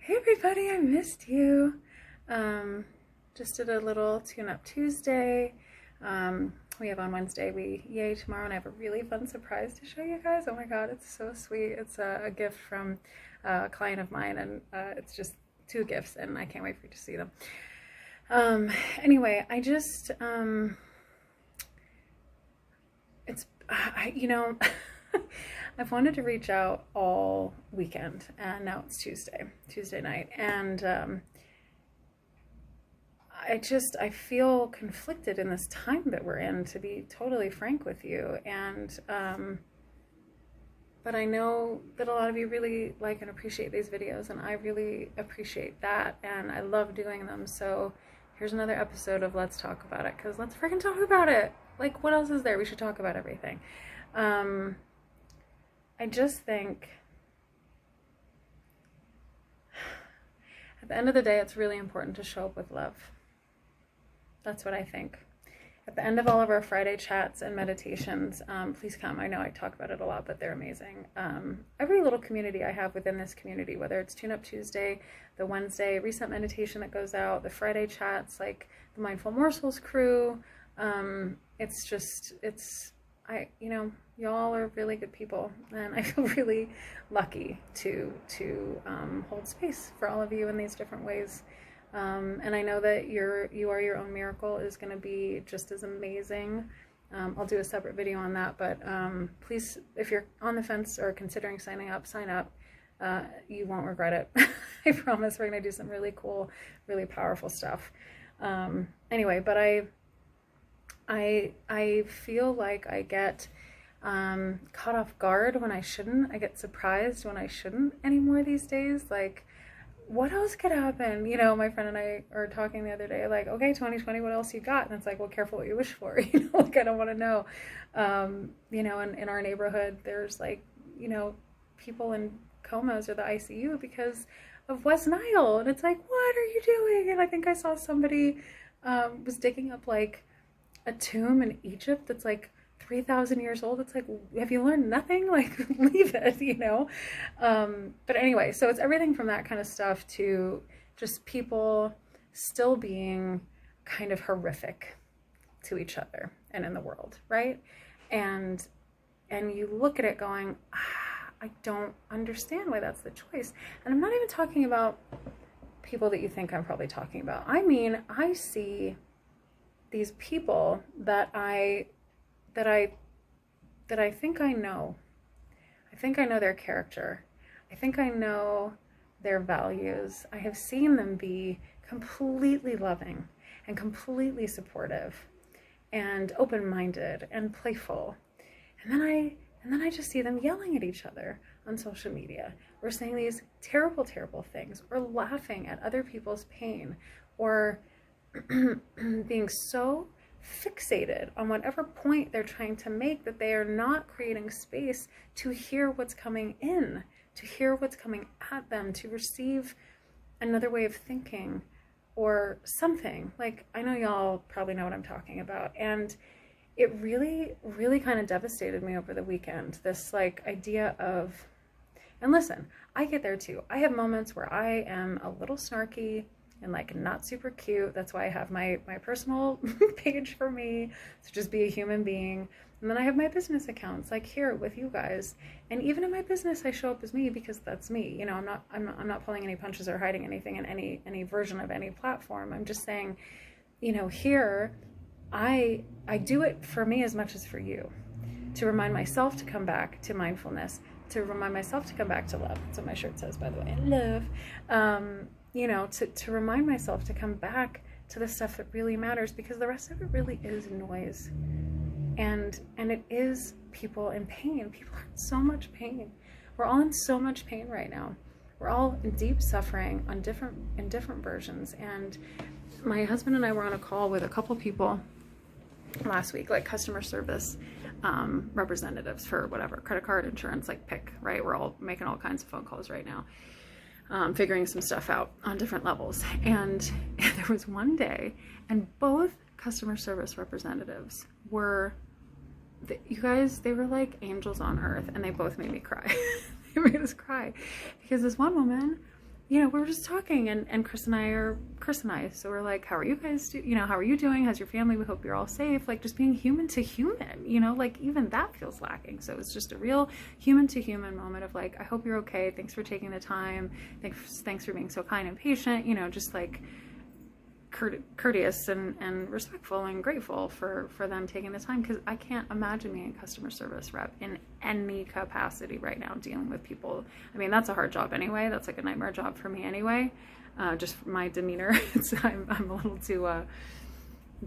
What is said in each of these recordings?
Hey everybody, I missed you. Just did a little tune-up Tuesday. We have on Wednesday, yay tomorrow, and I have a really fun surprise to show you guys. Oh my god, it's so sweet. It's a gift from a client of mine, and it's just 2 gifts, and I can't wait for you to see them. Anyway, I've wanted to reach out all weekend, and now it's Tuesday night, and I feel conflicted in this time that we're in, to be totally frank with you, and but I know that a lot of you really like and appreciate these videos, and I really appreciate that, and I love doing them. So here's another episode of Let's Talk About It, because let's freaking talk about it. Like, what else is there? We should talk about everything. I just think at the end of the day, it's really important to show up with love. That's what I think. At the end of all of our Friday chats and meditations, please come. I know I talk about it a lot, but they're amazing. Every little community I have within this community, whether it's Tune Up Tuesday, the Wednesday reset meditation that goes out, the Friday chats, like the Mindful Morsels crew, y'all are really good people, and I feel really lucky to hold space for all of you in these different ways. And I know that you are your own miracle is going to be just as amazing. I'll do a separate video on that, but please, if you're on the fence or considering signing up, sign up. You won't regret it. I promise. We're going to do some really cool, really powerful stuff. Anyway, but I feel like I get caught off guard when I shouldn't. I get surprised when I shouldn't anymore these days. Like, what else could happen? You know, my friend and I were talking the other day, like, okay, 2020, what else you got? And it's like, well, careful what you wish for. You know, like, I don't want to know. You know, in our neighborhood, there's like, you know, people in comas or the ICU because of West Nile. And it's like, what are you doing? And I think I saw somebody was digging up like a tomb in Egypt that's like 3,000 years old. It's like, have you learned nothing? Like, leave it, you know? But anyway, so it's everything from that kind of stuff to just people still being kind of horrific to each other and in the world, right? And you look at it going, I don't understand why that's the choice. And I'm not even talking about people that you think I'm probably talking about. I mean, I see these people that I think I know. I think I know their character. I think I know their values. I have seen them be completely loving and completely supportive and open-minded and playful. And then I just see them yelling at each other on social media, or saying these terrible, terrible things, or laughing at other people's pain, or being so fixated on whatever point they're trying to make that they are not creating space to hear what's coming in, to hear what's coming at them, to receive another way of thinking or something. Like, I know y'all probably know what I'm talking about, and it really, really kind of devastated me over the weekend, this like idea of, and listen, I get there too. I have moments where I am a little snarky and like not super cute. That's why I have my personal page for me to just be a human being. And then I have my business accounts like here with you guys. And even in my business, I show up as me because that's me. You know, I'm not pulling any punches or hiding anything in any version of any platform. I'm just saying, you know, here I do it for me as much as for you, to remind myself to come back to mindfulness, to remind myself to come back to love. That's what my shirt says, by the way, love. You know, to remind myself to come back to the stuff that really matters, because the rest of it really is noise. And it is people in pain. People are in so much pain. We're all in so much pain right now. We're all in deep suffering in different versions. And my husband and I were on a call with a couple people last week, like customer service representatives for whatever, credit card, insurance, like pick, right? We're all making all kinds of phone calls right now. Figuring some stuff out on different levels. And there was one day, and both customer service representatives were, you guys, they were like angels on earth, and they both made me cry. They made us cry, because this one woman you know, we were just talking, and Chris and I, so we're like, how are you guys how are you doing? How's your family? We hope you're all safe. Like, just being human to human, you know, like even that feels lacking. So it's just a real human to human moment of like, I hope you're okay. Thanks for taking the time. Thanks for being so kind and patient, you know, just like courteous and respectful and grateful for them taking the time, because I can't imagine being a customer service rep in any capacity right now, dealing with people. I mean, that's a hard job anyway. That's like a nightmare job for me anyway. Just my demeanor, I'm a little too it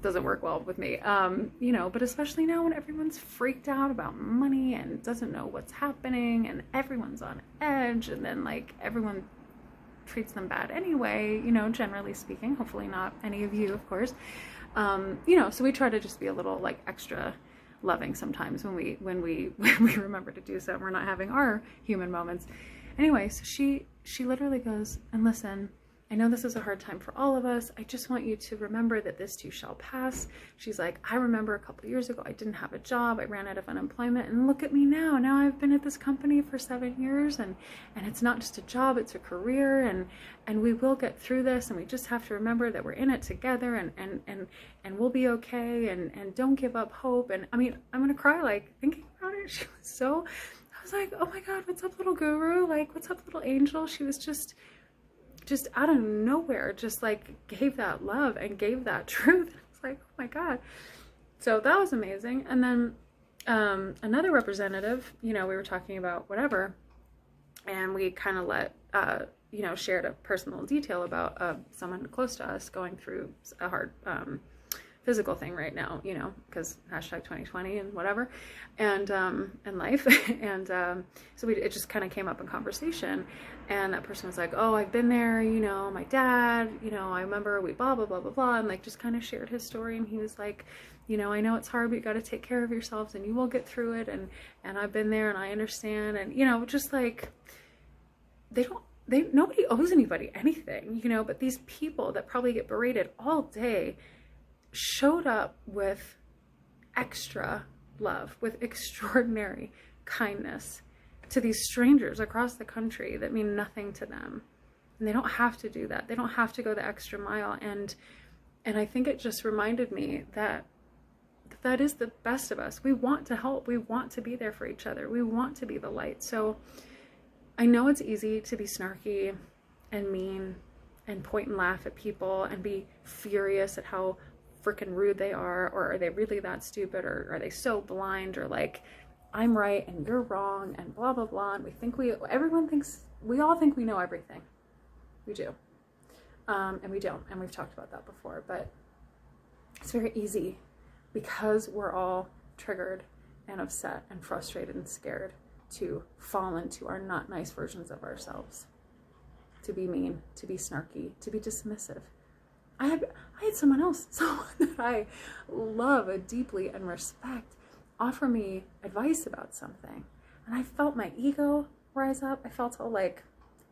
doesn't work well with me, you know, but especially now when everyone's freaked out about money and doesn't know what's happening, and everyone's on edge, and then like everyone treats them bad anyway, you know, generally speaking. Hopefully not any of you, of course. You know, so we try to just be a little like extra loving sometimes when we remember to do so, and we're not having our human moments. Anyway, so she literally goes, and listen, I know this is a hard time for all of us. I just want you to remember that this too shall pass. She's like, I remember a couple of years ago, I didn't have a job. I ran out of unemployment, and look at me now. Now I've been at this company for 7 years, and it's not just a job, it's a career, and we will get through this, and we just have to remember that we're in it together, and we'll be okay, and don't give up hope. And I mean, I'm gonna cry like thinking about it. She was so, I was like, oh my God, what's up, little guru? Like, what's up, little angel? She was just out of nowhere, just like gave that love and gave that truth. I was like, oh my God. So that was amazing. And then another representative, you know, we were talking about whatever, and we kind of you know, shared a personal detail about someone close to us going through a hard physical thing right now, you know, because hashtag 2020 and whatever, and life. And so it just kind of came up in conversation, and that person was like, oh, I've been there, you know, my dad, you know, I remember we blah, blah, blah, blah, blah, and like just kind of shared his story. And he was like, you know, I know it's hard, but you got to take care of yourselves, and you will get through it. And I've been there, and I understand. And, you know, just like, nobody owes anybody anything, you know, but these people that probably get berated all day showed up with extra love, with extraordinary kindness to these strangers across the country that mean nothing to them. And they don't have to do that. They don't have to go the extra mile. And I think it just reminded me that that is the best of us. We want to help. We want to be there for each other. We want to be the light. So I know it's easy to be snarky and mean and point and laugh at people and be furious at how freaking rude they are, or are they really that stupid, or are they so blind, or like, I'm right and you're wrong, and blah blah blah. And we all think we know everything. We do, and we don't, and we've talked about that before. But it's very easy, because we're all triggered and upset and frustrated and scared, to fall into our not nice versions of ourselves, to be mean, to be snarky, to be dismissive. I had someone that I love deeply and respect, offer me advice about something, and I felt my ego rise up. I felt all like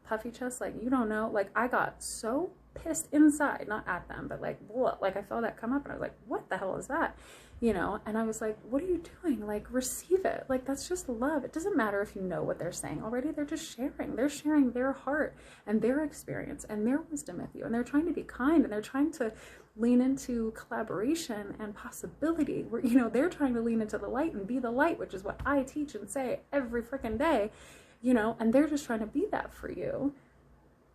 puffy chest, like, you don't know, like I got so pissed inside, not at them, but like, whoa, like I felt that come up, and I was like, what the hell is that? You know, and I was like, what are you doing? Like, receive it. Like, that's just love. It doesn't matter if you know what they're saying already. They're just sharing. They're sharing their heart and their experience and their wisdom with you. And they're trying to be kind, and they're trying to lean into collaboration and possibility. Where, you know, they're trying to lean into the light and be the light, which is what I teach and say every freaking day, you know, and they're just trying to be that for you.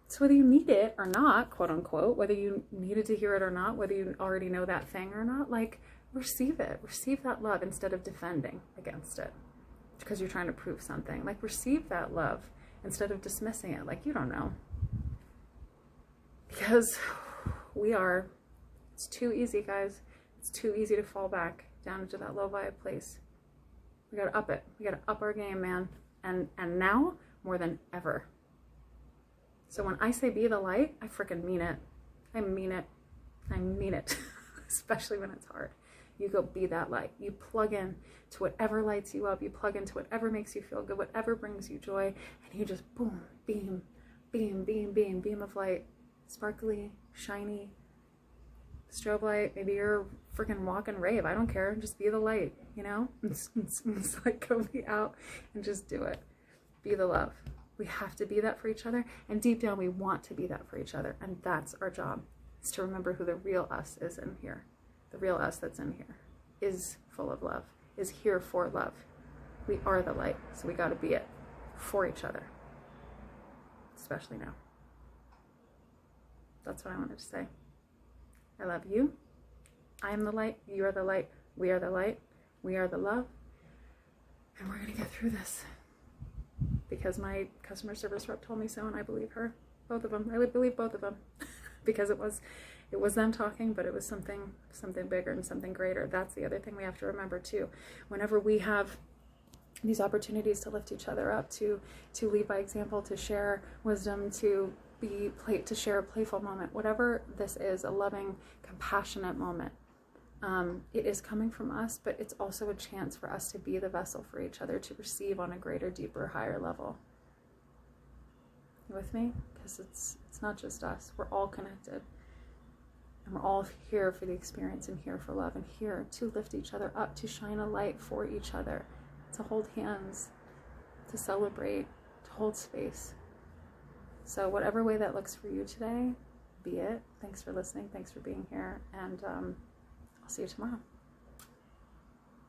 So whether you need it or not, quote unquote, whether you needed to hear it or not, whether you already know that thing or not, like, receive it. Receive that love instead of defending against it because you're trying to prove something. Like, receive that love instead of dismissing it like you don't know. Because it's too easy, guys. It's too easy to fall back down into that low vibe place. We gotta up it. We gotta up our game, man. And now more than ever. So when I say be the light, I freaking mean it. I mean it. I mean it. Especially when it's hard. You go be that light. You plug in to whatever lights you up. You plug into whatever makes you feel good, whatever brings you joy. And you just boom, beam, beam, beam, beam, beam of light. Sparkly, shiny, strobe light. Maybe you're freaking walk and rave. I don't care. Just be the light, you know? It's like go be out and just do it. Be the love. We have to be that for each other. And deep down, we want to be that for each other. And that's our job, is to remember who the real us is in here. The real us that's in here is full of love, is here for love. We are the light, so we got to be it for each other, especially now. That's what I wanted to say. I love you. I am the light. You are the light. We are the light. We are the love. And we're going to get through this. Because my customer service rep told me so, and I believe her. Both of them. I believe both of them. Because it was them talking, but it was something bigger and something greater. That's the other thing we have to remember too. Whenever we have these opportunities to lift each other up, to lead by example, to share wisdom, to share a playful moment, whatever this is, a loving, compassionate moment, it is coming from us, but it's also a chance for us to be the vessel for each other to receive on a greater, deeper, higher level. You with me? Because it's not just us. We're all connected. And we're all here for the experience, and here for love, and here to lift each other up, to shine a light for each other, to hold hands, to celebrate, to hold space. So whatever way that looks for you today, be it. Thanks for listening. Thanks for being here. And I'll see you tomorrow.